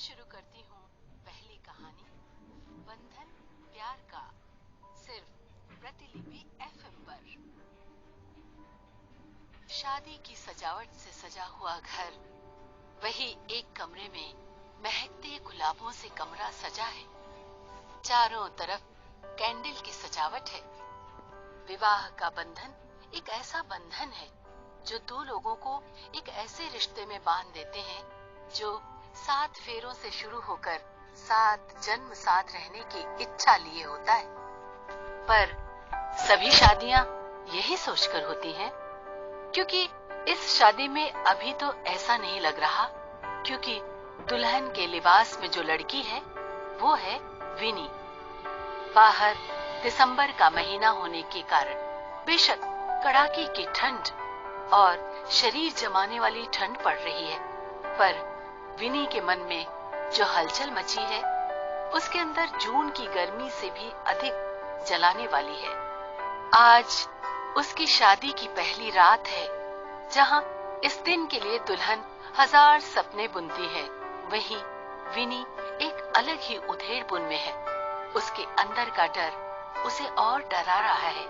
शुरू करती हूँ पहली कहानी बंधन प्यार का, सिर्फ प्रतिलिपि एफएम पर। शादी की सजावट से सजा हुआ घर, वही एक कमरे में महकते गुलाबों से कमरा सजा है। चारों तरफ कैंडल की सजावट है। विवाह का बंधन एक ऐसा बंधन है जो दो लोगों को एक ऐसे रिश्ते में बांध देते हैं जो 7 फेरों से शुरू होकर 7 जन्म साथ रहने की इच्छा लिए होता है। पर सभी शादियां यही सोचकर होती हैं, क्योंकि इस शादी में अभी तो ऐसा नहीं लग रहा, क्योंकि दुल्हन के लिबास में जो लड़की है वो है विनी। बाहर दिसंबर का महीना होने के कारण बेशक कड़ाके की ठंड और शरीर जमाने वाली ठंड पड़ रही है, पर विनी के मन में जो हलचल मची है उसके अंदर जून की गर्मी से भी अधिक जलाने वाली है। आज उसकी शादी की पहली रात है, जहां इस दिन के लिए दुल्हन 1000 सपने बुनती है, वहीं विनी एक अलग ही उधेड़बुन में है। उसके अंदर का डर उसे और डरा रहा है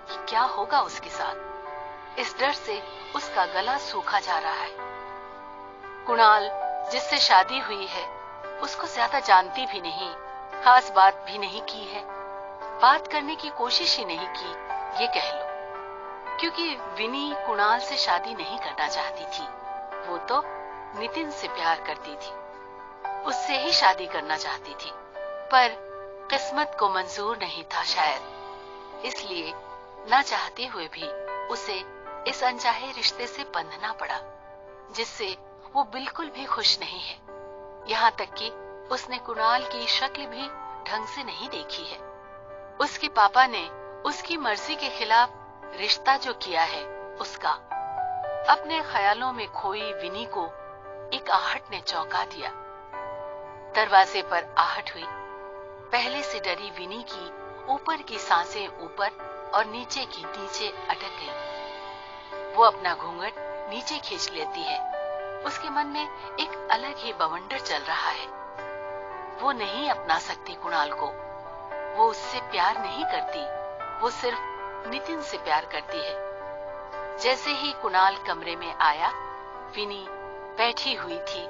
कि क्या होगा उसके साथ। इस डर से उसका गला सूखा जा रहा है। कुणाल, जिससे शादी हुई है, उसको ज्यादा जानती भी नहीं, खास बात भी नहीं की है, बात करने की कोशिश ही नहीं की, ये कह लो, क्योंकि विनी कुणाल से शादी नहीं करना चाहती थी। वो तो नितिन से प्यार करती थी, उससे ही शादी करना चाहती थी, पर किस्मत को मंजूर नहीं था शायद, इसलिए ना चाहते हुए भी उसे इस अनचाहे रिश्ते से बंधना पड़ा, जिससे वो बिल्कुल भी खुश नहीं है। यहाँ तक कि उसने कुणाल की शक्ल भी ढंग से नहीं देखी है। उसके पापा ने उसकी मर्जी के खिलाफ रिश्ता जो किया है उसका। अपने ख्यालों में खोई विनी को एक आहट ने चौंका दिया। दरवाजे पर आहट हुई। पहले से डरी विनी की ऊपर की सांसें ऊपर और नीचे की नीचे अटक गई। वो अपना घूंघट नीचे खींच लेती है। उसके मन में एक अलग ही बवंडर चल रहा है। वो नहीं अपना सकती कुणाल को। वो उससे प्यार नहीं करती, वो सिर्फ नितिन से प्यार करती है। जैसे ही कुणाल कमरे में आया, विनी बैठी हुई थी।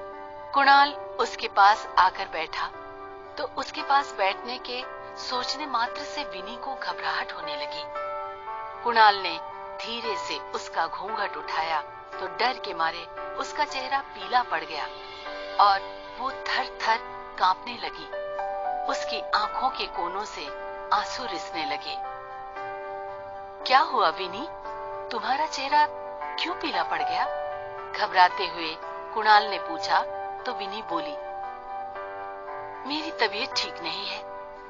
कुणाल उसके पास आकर बैठा तो उसके पास बैठने के सोचने मात्र से विनी को घबराहट होने लगी। कुणाल ने धीरे से उसका घूंघट उठाया तो डर के मारे उसका चेहरा पीला पड़ गया और वो थर-थर कांपने लगी। उसकी आंखों के कोनों से आंसू रिसने लगे। क्या हुआ विनी? तुम्हारा चेहरा क्यों पीला पड़ गया? घबराते हुए कुणाल ने पूछा तो विनी बोली, मेरी तबीयत ठीक नहीं है,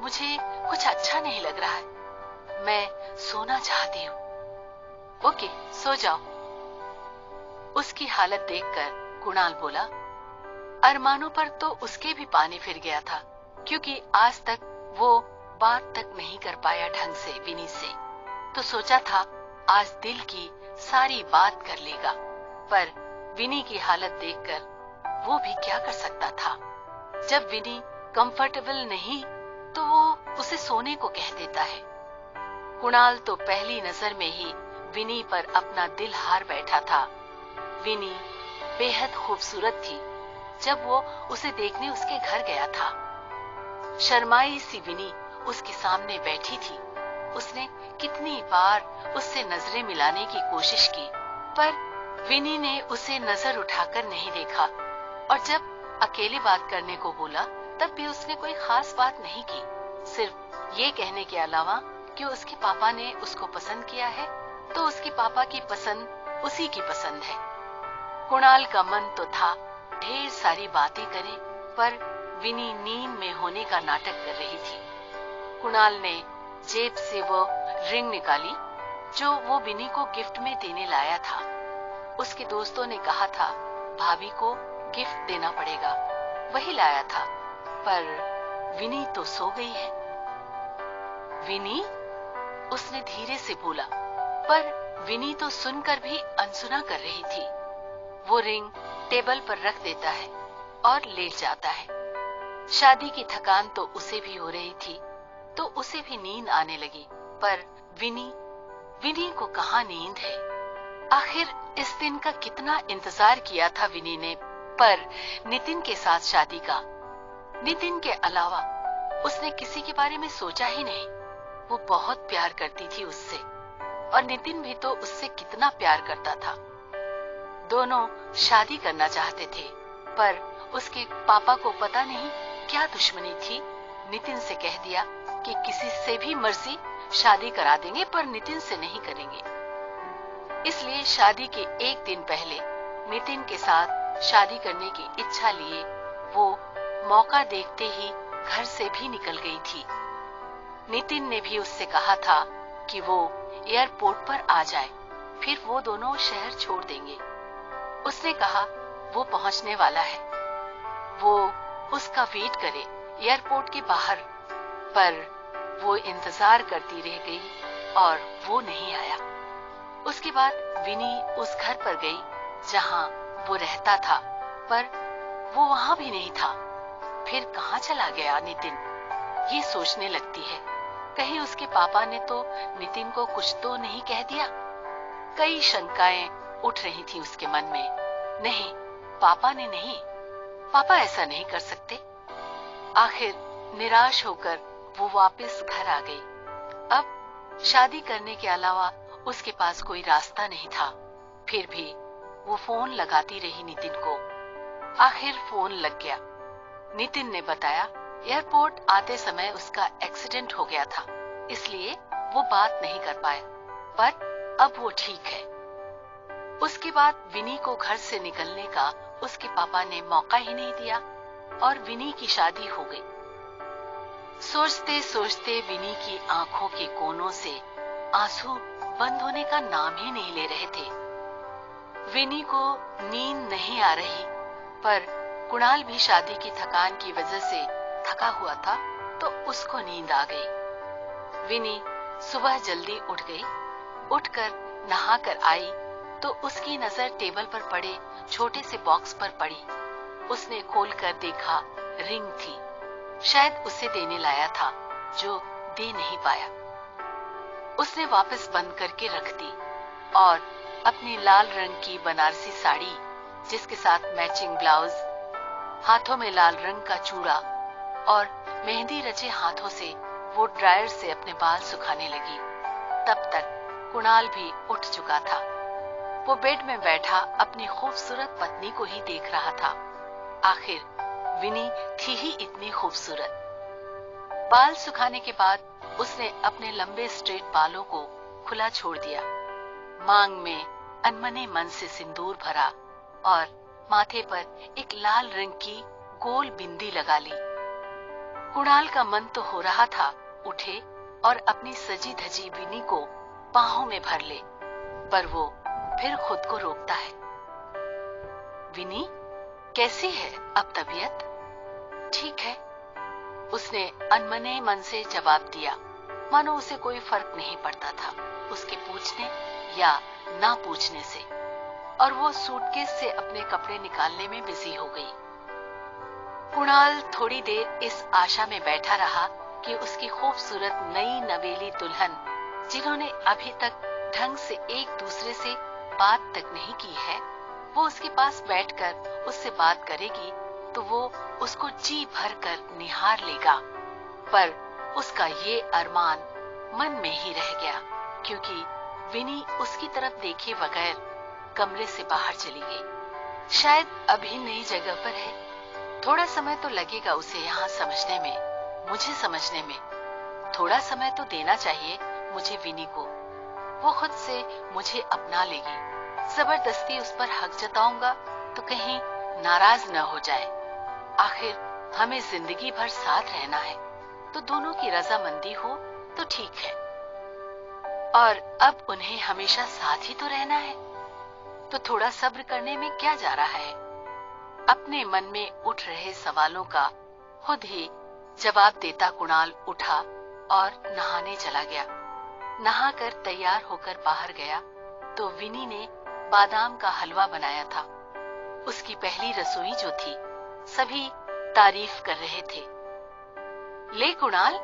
मुझे कुछ अच्छा नहीं लग रहा है, मैं सोना चाहती हूँ। ओके, सो जाओ। उसकी हालत देखकर कुणाल बोला, अरमानों पर तो उसके भी पानी फिर गया था, क्योंकि आज तक वो बात तक नहीं कर पाया ढंग से विनी से, तो सोचा था आज दिल की सारी बात कर लेगा। पर विनी की हालत देखकर वो भी क्या कर सकता था। जब विनी कंफर्टेबल नहीं तो वो उसे सोने को कह देता है। कुणाल तो पहली नजर में ही विनी पर अपना दिल हार बैठा था। विनी बेहद खूबसूरत थी जब वो उसे देखने उसके घर गया था। शर्माई सी विनी उसके सामने बैठी थी। उसने कितनी बार उससे नजरें मिलाने की कोशिश की, पर विनी ने उसे नजर उठाकर नहीं देखा, और जब अकेले बात करने को बोला तब भी उसने कोई खास बात नहीं की, सिर्फ ये कहने के अलावा कि उसके पापा ने उसको पसंद किया है तो उसके पापा की पसंद उसी की पसंद है। कुणाल का मन तो था ढेर सारी बातें करे, पर विनी नींद में होने का नाटक कर रही थी। कुणाल ने जेब से वो रिंग निकाली जो वो विनी को गिफ्ट में देने लाया था। उसके दोस्तों ने कहा था भाभी को गिफ्ट देना पड़ेगा, वही लाया था, पर विनी तो सो गई है। विनी? उसने धीरे से बोला, पर विनी तो सुनकर भी अनसुना कर रही थी। वो रिंग टेबल पर रख देता है। और लेट जाता है। शादी की थकान तो उसे भी हो रही थी, तो उसे भी नींद आने लगी। पर विनी को कहाँ नींद है। आखिर इस दिन का कितना इंतजार किया था विनी ने, पर नितिन के साथ शादी का। नितिन के अलावा उसने किसी के बारे में सोचा ही नहीं। वो बहुत प्यार करती थी उससे, और नितिन भी तो उससे कितना प्यार करता था। दोनों शादी करना चाहते थे, पर उसके पापा को पता नहीं क्या दुश्मनी थी। नितिन से कह दिया कि किसी से भी मर्जी शादी करा देंगे, पर नितिन से नहीं करेंगे। इसलिए शादी के एक दिन पहले नितिन के साथ शादी करने की इच्छा लिए वो मौका देखते ही घर से भी निकल गई थी। नितिन ने भी उससे कहा था कि वो एयरपोर्ट पर आ जाए, फिर वो दोनों शहर छोड़ देंगे। उसने कहा वो पहुंचने वाला है, वो उसका वेट करे एयरपोर्ट के बाहर। पर वो इंतजार करती रह गई और वो नहीं आया। उसके बाद विनी उस घर पर गई जहां वो रहता था, पर वो वहां भी नहीं था। फिर कहां चला गया नितिन, ये सोचने लगती है। कहीं उसके पापा ने तो नितिन को कुछ तो नहीं कह दिया। कई शंकाएं उठ रही थी उसके मन में। नहीं, पापा ने नहीं, पापा ऐसा नहीं कर सकते। आखिर निराश होकर वो वापस घर आ गई। अब शादी करने के अलावा उसके पास कोई रास्ता नहीं था। फिर भी वो फोन लगाती रही नितिन को। आखिर फोन लग गया। नितिन ने बताया एयरपोर्ट आते समय उसका एक्सीडेंट हो गया था, इसलिए वो बात नहीं कर पाए, पर अब वो ठीक है। उसके बाद विनी को घर से निकलने का उसके पापा ने मौका ही नहीं दिया और विनी की शादी हो गई। सोचते सोचते विनी की आंखों के कोनों से आंसू बंद होने का नाम ही नहीं ले रहे थे। विनी को नींद नहीं आ रही, पर कुणाल भी शादी की थकान की वजह से थका हुआ था, तो उसको नींद आ गई। विनी सुबह जल्दी उठ गई। उठकर नहाकर आई तो उसकी नजर टेबल पर पड़े छोटे से बॉक्स पर पड़ी। उसने खोलकर देखा, रिंग थी। शायद उसे देने लाया था, जो दे नहीं पाया। उसने वापस बंद करके रख दी और अपनी लाल रंग की बनारसी साड़ी, जिसके साथ मैचिंग ब्लाउज, हाथों में लाल रंग का चूड़ा और मेहंदी रचे हाथों से वो ड्रायर से अपने बाल सुखाने लगी। तब तक कुणाल भी उठ चुका था। वो बेड में बैठा अपनी खूबसूरत पत्नी को ही देख रहा था। आखिर विनी थी ही इतनी खूबसूरत। बाल सुखाने के बाद उसने अपने लंबे स्ट्रेट बालों को खुला छोड़ दिया। मांग में अनमने मन से सिंदूर भरा और माथे पर एक लाल रंग की गोल बिंदी लगा ली। कुणाल का मन तो हो रहा था उठे और अपनी सजी धजी विनी को बाहों में भर ले, पर वो फिर खुद को रोकता है। विनी, कैसी है अब तबीयत? ठीक है, उसने अनमने मन से जवाब दिया, मानो उसे कोई फर्क नहीं पड़ता था उसके पूछने या ना पूछने से। और वो सूटकेस से अपने कपड़े निकालने में बिजी हो गई। कुणाल थोड़ी देर इस आशा में बैठा रहा कि उसकी खूबसूरत नई नवेली दुल्हन, जिन्होंने अभी तक ढंग से एक दूसरे से बात तक नहीं की है, वो उसके पास बैठकर उससे बात करेगी तो वो उसको जी भर कर निहार लेगा। पर उसका ये अरमान मन में ही रह गया, क्योंकि विनी उसकी तरफ देखे बगैर कमरे से बाहर चली गई। शायद अभी नई जगह पर है, थोड़ा समय तो लगेगा उसे यहाँ समझने में, मुझे समझने में। थोड़ा समय तो देना चाहिए मुझे विनी को। वो खुद से मुझे अपना लेगी। जबरदस्ती उस पर हक जताऊंगा तो कहीं नाराज न हो जाए। आखिर हमें जिंदगी भर साथ रहना है, तो दोनों की रजामंदी हो तो ठीक है। और अब उन्हें हमेशा साथ ही तो रहना है, तो थोड़ा सब्र करने में क्या जा रहा है। अपने मन में उठ रहे सवालों का खुद ही जवाब देता कुणाल उठा और नहाने चला गया। नहाकर तैयार होकर बाहर गया तो विनी ने बादाम का हलवा बनाया था। उसकी पहली रसोई जो थी, सभी तारीफ कर रहे थे। ले कुणाल,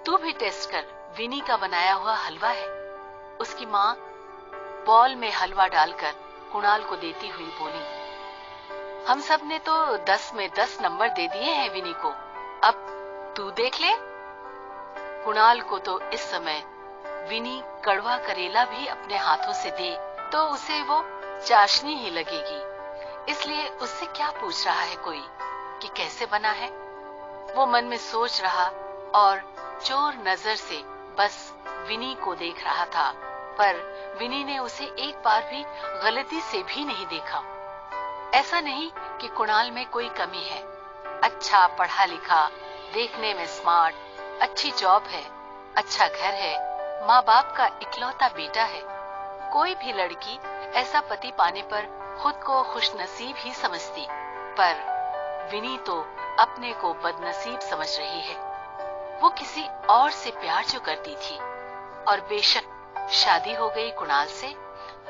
तू भी टेस्ट कर, विनी का बनाया हुआ हलवा है। उसकी माँ बॉल में हलवा डालकर कुणाल को देती हुई बोली। हम सब ने तो 10 में 10 नंबर दे दिए हैं विनी को, अब तू देख ले। कुणाल को तो इस समय विनी कड़वा करेला भी अपने हाथों से दे तो उसे वो चाशनी ही लगेगी, इसलिए उससे क्या पूछ रहा है कोई कि कैसे बना है। वो मन में सोच रहा और चोर नजर से बस विनी को देख रहा था, पर विनी ने उसे एक बार भी गलती से भी नहीं देखा। ऐसा नहीं कि कुणाल में कोई कमी है, अच्छा पढ़ा लिखा, देखने में स्मार्ट, अच्छी जॉब है, अच्छा घर है, माँ बाप का इकलौता बेटा है। कोई भी लड़की ऐसा पति पाने पर खुद को खुशनसीब ही समझती, पर विनी तो अपने को बदनसीब समझ रही है। वो किसी और से प्यार जो करती थी, और बेशक शादी हो गई कुणाल से,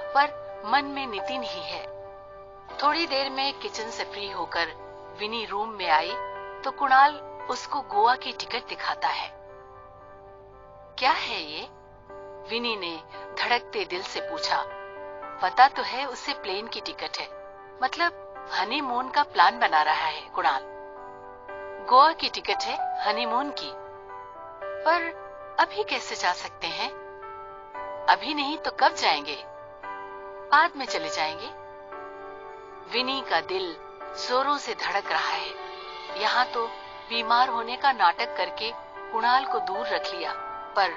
पर मन में नितिन ही है। थोड़ी देर में किचन से फ्री होकर विनी रूम में आई तो कुणाल उसको गोवा की टिकट दिखाता है। क्या है ये? विनी ने धड़कते दिल से पूछा। पता तो है उसे प्लेन की टिकट है, मतलब हनीमून का प्लान बना रहा है कुणाल। गोवा की टिकट है हनीमून की, पर अभी कैसे जा सकते हैं? अभी नहीं तो कब जाएंगे? बाद में चले जाएंगे। विनी का दिल जोरों से धड़क रहा है। यहाँ तो बीमार होने का नाटक करके कुणाल को दूर रख लिया, पर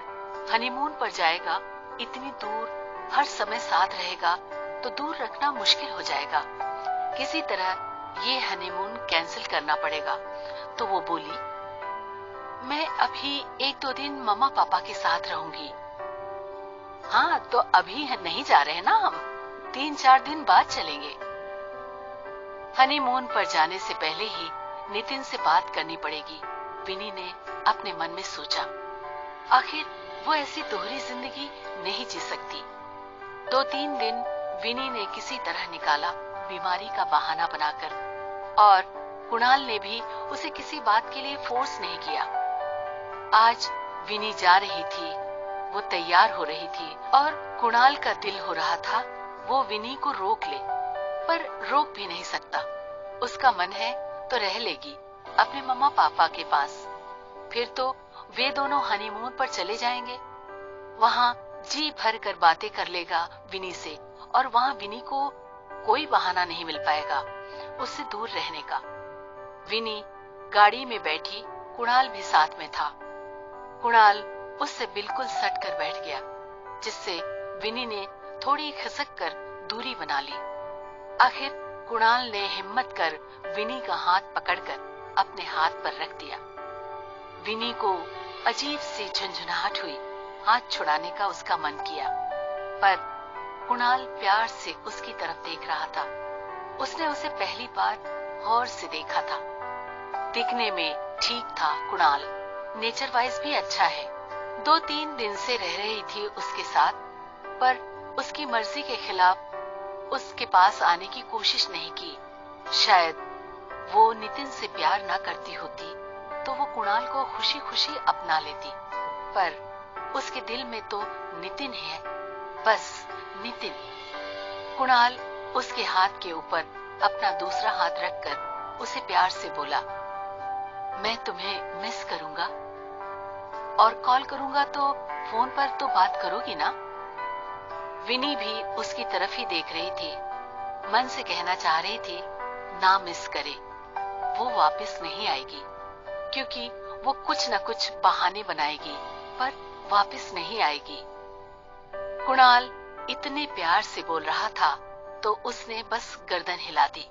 हनीमून पर जाएगा, इतनी दूर, हर समय साथ रहेगा तो दूर रखना मुश्किल हो जाएगा। किसी तरह ये हनीमून कैंसिल करना पड़ेगा। तो वो बोली, मैं अभी 1-2 दिन मम्मा पापा के साथ रहूंगी। हाँ, तो अभी नहीं जा रहे ना हम, 3-4 दिन बाद चलेंगे। हनीमून पर जाने से पहले ही नितिन से बात करनी पड़ेगी, विनी ने अपने मन में सोचा। आखिर वो ऐसी दोहरी जिंदगी नहीं जी सकती। 2-3 दिन विनी ने किसी तरह निकाला, बीमारी का बहाना बनाकर, और कुणाल ने भी उसे किसी बात के लिए फोर्स नहीं किया। आज विनी जा रही थी, वो तैयार हो रही थी, और कुणाल का दिल हो रहा था वो विनी को रोक ले, पर रोक भी नहीं सकता। उसका मन है तो रह लेगी अपने मम्मा पापा के पास। फिर तो वे दोनों हनीमून पर चले जाएंगे। वहां जी भर कर बातें कर लेगा विनी से, और वहां विनी को कोई बहाना नहीं मिल पाएगा उससे दूर रहने का। विनी गाड़ी में बैठी, कुणाल भी साथ में था। कुणाल उससे बिल्कुल सट कर बैठ गया, जिससे विनी ने थोड़ी खिसक कर दूरी बना ली। आखिर कुणाल ने हिम्मत कर विनी का हाथ पकड़कर अपने हाथ पर रख दिया। विनी को अजीब सी झंझनाहट हुई। हाथ छुड़ाने का उसका मन किया, पर कुणाल प्यार से उसकी तरफ देख रहा था। उसने उसे पहली बार गौर से देखा था। दिखने में ठीक था कुणाल, नेचर वाइज भी अच्छा है। 2-3 दिन से रह रही थी उसके साथ, पर उसकी मर्जी के खिलाफ उसके पास आने की कोशिश नहीं की। शायद वो नितिन से प्यार ना करती होती तो वो कुणाल को खुशी खुशी अपना लेती, पर उसके दिल में तो नितिन है, बस नितिन। कुणाल उसके हाथ के ऊपर अपना दूसरा हाथ रखकर उसे प्यार से बोला, मैं तुम्हें मिस करूंगा, और कॉल करूंगा तो फोन पर तो बात करोगी ना? विनी भी उसकी तरफ ही देख रही थी। मन से कहना चाह रही थी, ना मिस करे, वो वापस नहीं आएगी, क्योंकि वो कुछ न कुछ बहाने बनाएगी, पर वापस नहीं आएगी। कुणाल इतने प्यार से बोल रहा था तो उसने बस गर्दन हिला दी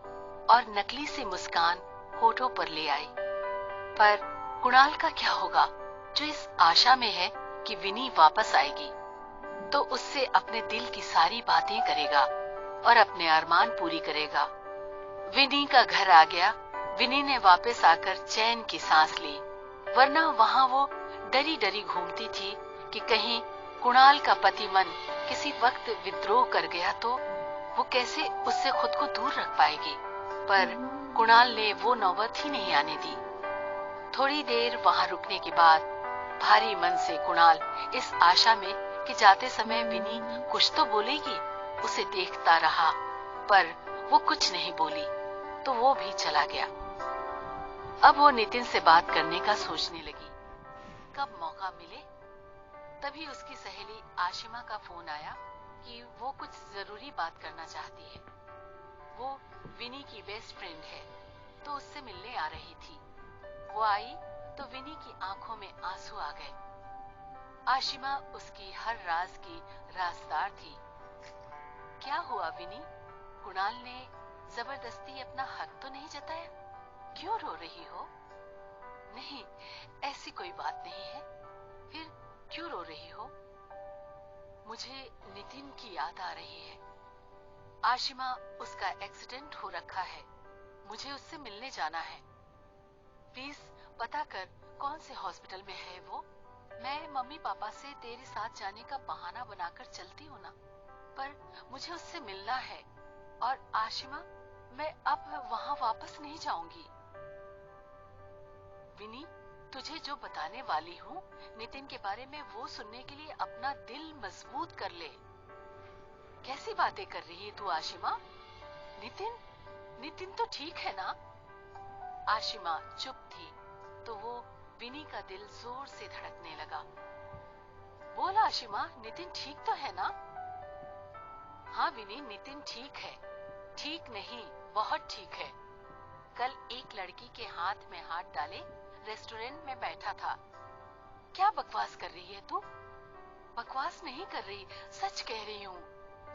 और नकली सी मुस्कान होठों पर ले आई। पर कुणाल का क्या होगा, जो इस आशा में है कि विनी वापस आएगी तो उससे अपने दिल की सारी बातें करेगा और अपने अरमान पूरी करेगा। विनी का घर आ गया। विनी ने वापस आकर चैन की सांस ली, वरना वहां वो डरी डरी घूमती थी कि कहीं कुणाल का पति मन किसी वक्त विद्रोह कर गया तो वो कैसे उससे खुद को दूर रख पाएगी। पर कुणाल ने वो नौबत ही नहीं आने दी। थोड़ी देर वहां रुकने के बाद भारी मन से कुणाल इस आशा में कि जाते समय विनी कुछ तो बोलेगी, उसे देखता रहा, पर वो कुछ नहीं बोली तो वो भी चला गया। अब वो नितिन से बात करने का सोचने लगी। कब मौका मिले। तभी उसकी सहेली आशिमा का फोन आया कि वो कुछ जरूरी बात करना चाहती है। वो विनी की बेस्ट फ्रेंड है तो उससे मिलने आ रही थी। वो आई तो विनी की आंखों में आंसू आ गए। आशिमा उसकी हर राज की राजदार थी। क्या हुआ विनी? कुणाल ने जबरदस्ती अपना हक तो नहीं जताया? क्यों रो रही हो? नहीं, ऐसी कोई बात नहीं है। फिर क्यों रो रही हो? मुझे नितिन की याद आ रही है। आशिमा, उसका एक्सीडेंट हो रखा है, मुझे उससे मिलने जाना है। प्लीज पता कर कौन से हॉस्पिटल में है वो। मैं मम्मी पापा से तेरे साथ जाने का बहाना बनाकर चलती हूँ ना, पर मुझे उससे मिलना है। और आशिमा, मैं अब वहां वापस नहीं जाऊंगी। विनी, तुझे जो बताने वाली हूँ नितिन के बारे में, वो सुनने के लिए अपना दिल मजबूत कर ले। कैसी बातें कर रही है तू आशिमा? नितिन नितिन तो ठीक है ना? आशिमा चुप थी तो वो विनी का दिल जोर से धड़कने लगा। बोल आशिमा, नितिन ठीक तो है ना? हाँ विनी, नितिन ठीक है। ठीक नहीं, बहुत ठीक है। कल एक लड़की के हाथ में हाथ डाले रेस्टोरेंट में बैठा था। क्या बकवास कर रही है तू? बकवास नहीं कर रही, सच कह रही हूँ।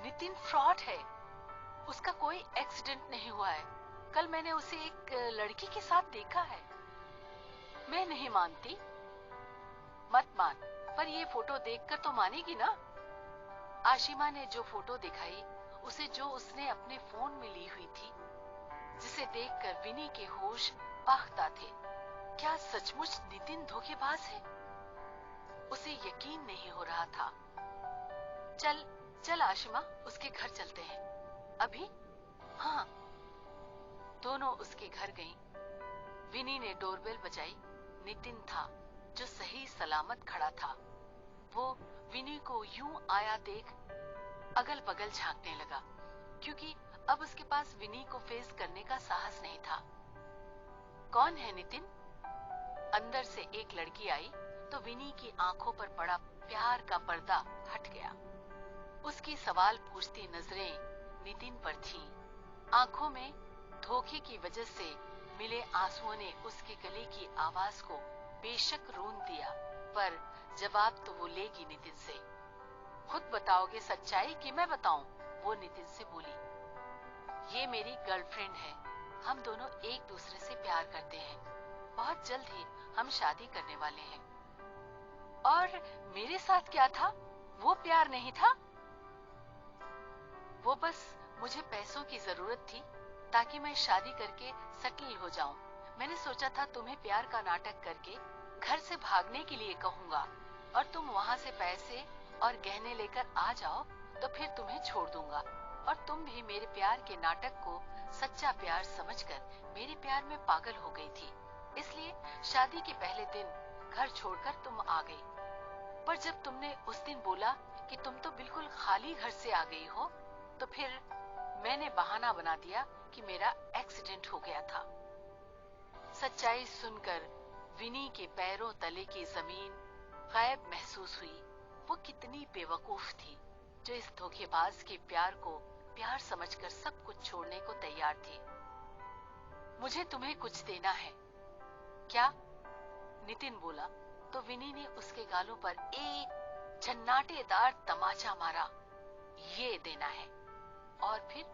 नितिन फ्रॉड है। उसका कोई एक्सीडेंट नहीं हुआ है। कल मैंने उसे एक लड़की के साथ देखा है। मैं नहीं मानती। मत मान, पर ये फोटो देखकर तो मानेगी ना? आशिमा ने जो फोटो दिखाई उसे, जो उसने अपने फोन में ली हुई थी, जिसे देखकर विनी के होश पाखता थे। क्या सचमुच नितिन धोखेबाज है? उसे यकीन नहीं हो रहा था। चल चल आशिमा, उसके घर चलते हैं। अभी? हाँ। दोनों उसके घर गईं। विनी ने डोरबेल बजाई। नितिन था जो सही सलामत खड़ा था। वो विनी को यूं आया देख अगल बगल झांकने लगा, क्योंकि अब उसके पास विनी को फेस करने का साहस नहीं था। कौन है नितिन? अंदर से एक लड़की आई तो विनी की आंखों पर पड़ा प्यार का पर्दा हट गया। उसकी सवाल पूछती नजरें नितिन पर थीं। आंखों में धोखे की वजह से मिले आंसुओं ने उसके गले की आवाज को बेशक रोन दिया, पर जवाब तो वो लेगी नितिन से। खुद बताओगे सच्चाई कि मैं बताऊं? वो नितिन से बोली। ये मेरी गर्लफ्रेंड है। हम दोनों एक दूसरे से प्यार करते हैं। बहुत जल्द ही हम शादी करने वाले हैं। और मेरे साथ क्या था? वो प्यार नहीं था। वो बस मुझे पैसों की जरूरत थी ताकि मैं शादी करके सेटल हो जाऊं। मैंने सोचा था तुम्हें प्यार का नाटक करके घर से भागने के लिए कहूंगा और तुम वहां से पैसे और गहने लेकर आ जाओ तो फिर तुम्हें छोड़ दूंगा, और तुम भी मेरे प्यार के नाटक को सच्चा प्यार समझकर मेरे प्यार में पागल हो गई थी। इसलिए शादी के पहले दिन घर छोड़कर तुम आ गई। पर जब तुमने उस दिन बोला कि तुम तो बिल्कुल खाली घर से आ गई हो, तो फिर मैंने बहाना बना दिया कि मेरा एक्सीडेंट हो गया था। सच्चाई सुनकर विनी के पैरों तले की जमीन गायब महसूस हुई। वो कितनी बेवकूफ थी जो इस धोखेबाज के प्यार को प्यार समझकर सब कुछ छोड़ने को तैयार थी। मुझे तुम्हें कुछ देना है। क्या? नितिन बोला तो विनी ने उसके गालों पर एक झन्नाटेदार तमाचा मारा। ये देना है। और फिर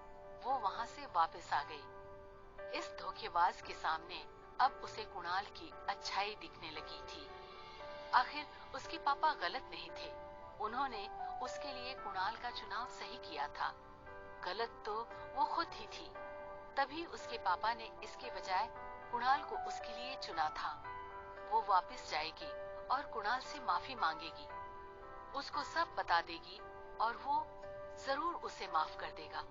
वो वहां से वापस आ गई। इस धोखेबाज के सामने अब उसे कुणाल की अच्छाई दिखने लगी थी। आखिर उसके पापा गलत नहीं थे। उन्होंने उसके लिए कुणाल का चुनाव सही किया था। गलत तो वो खुद ही थी। तभी उसके पापा ने इसके बजाय कुणाल को उसके लिए चुना था। वो वापस जाएगी और कुणाल से माफी मांगेगी, उसको सब बता देगी और वो जरूर उसे माफ कर देगा।